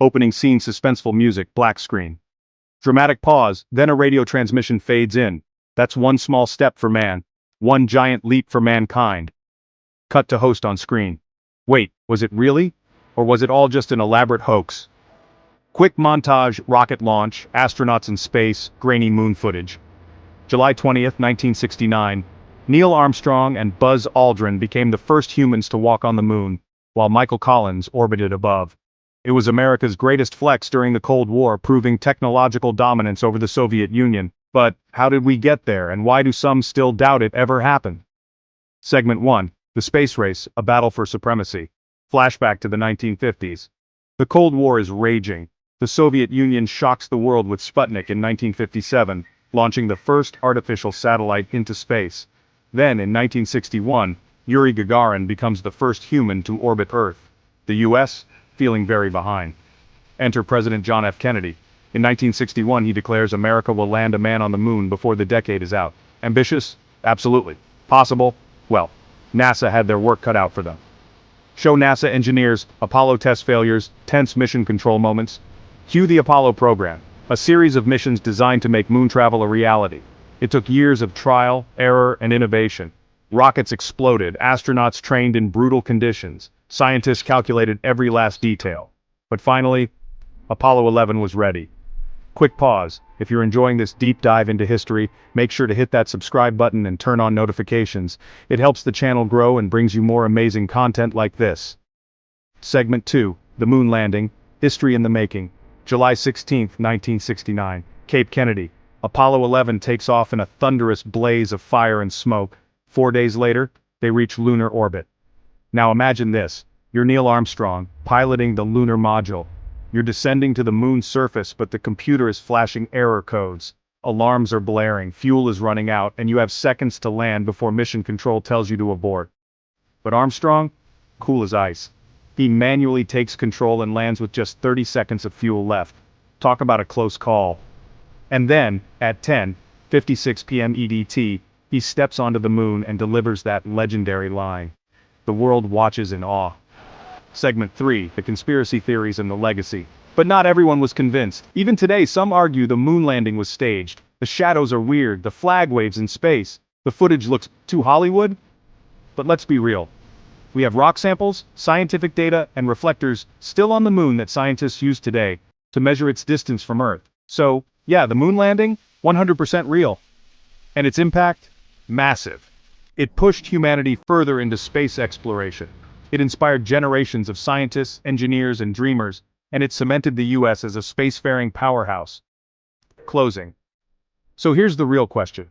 Opening scene, suspenseful music, black screen. Dramatic pause, then a radio transmission fades in. That's one small step for man. One giant leap for mankind. Cut to host on screen. Wait, was it really? Or was it all just an elaborate hoax? Quick montage, rocket launch, astronauts in space, grainy moon footage. July 20th, 1969. Neil Armstrong and Buzz Aldrin became the first humans to walk on the moon, while Michael Collins orbited above. It was America's greatest flex during the Cold War, proving technological dominance over the Soviet Union. But how did we get there, and why do some still doubt it ever happened? Segment 1. The Space Race, a Battle for Supremacy. Flashback to the 1950s. The Cold War is raging. The Soviet Union shocks the world with Sputnik in 1957, launching the first artificial satellite into space. Then, in 1961, Yuri Gagarin becomes the first human to orbit Earth. The U.S., feeling very behind. Enter President John F. Kennedy. In 1961, he declares America will land a man on the moon before the decade is out. Ambitious? Absolutely. Possible? Well, NASA had their work cut out for them. Show NASA engineers, Apollo test failures, tense mission control moments. Cue the Apollo program, a series of missions designed to make moon travel a reality. It took years of trial, error, and innovation. Rockets exploded, astronauts trained in brutal conditions. Scientists calculated every last detail. But finally, Apollo 11 was ready. Quick pause. If you're enjoying this deep dive into history, make sure to hit that subscribe button and turn on notifications. It helps the channel grow and brings you more amazing content like this. Segment 2. The Moon Landing, History in the Making. July 16, 1969. Cape Kennedy. Apollo 11 takes off in a thunderous blaze of fire and smoke. 4 days later, they reach lunar orbit. Now imagine this. You're Neil Armstrong, piloting the lunar module. You're descending to the moon's surface, but the computer is flashing error codes. Alarms are blaring, fuel is running out, and you have seconds to land before mission control tells you to abort. But Armstrong? Cool as ice. He manually takes control and lands with just 30 seconds of fuel left. Talk about a close call. And then, at 10:56 p.m. EDT, he steps onto the moon and delivers that legendary line. The world watches in awe. Segment 3. The Conspiracy Theories and the Legacy. But not everyone was convinced. Even today, some argue the moon landing was staged. The shadows are weird, the flag waves in space. The footage looks too Hollywood. But let's be real. We have rock samples, scientific data, and reflectors still on the moon that scientists use today to measure its distance from Earth. So, yeah, the moon landing, 100% real. And its impact? Massive. It pushed humanity further into space exploration. It inspired generations of scientists, engineers, and dreamers, and it cemented the U.S. as a spacefaring powerhouse. Closing. So here's the real question.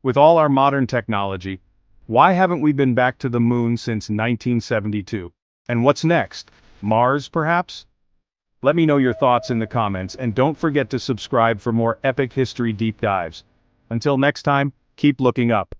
With all our modern technology, why haven't we been back to the moon since 1972? And what's next? Mars, perhaps? Let me know your thoughts in the comments, and don't forget to subscribe for more epic history deep dives. Until next time, keep looking up.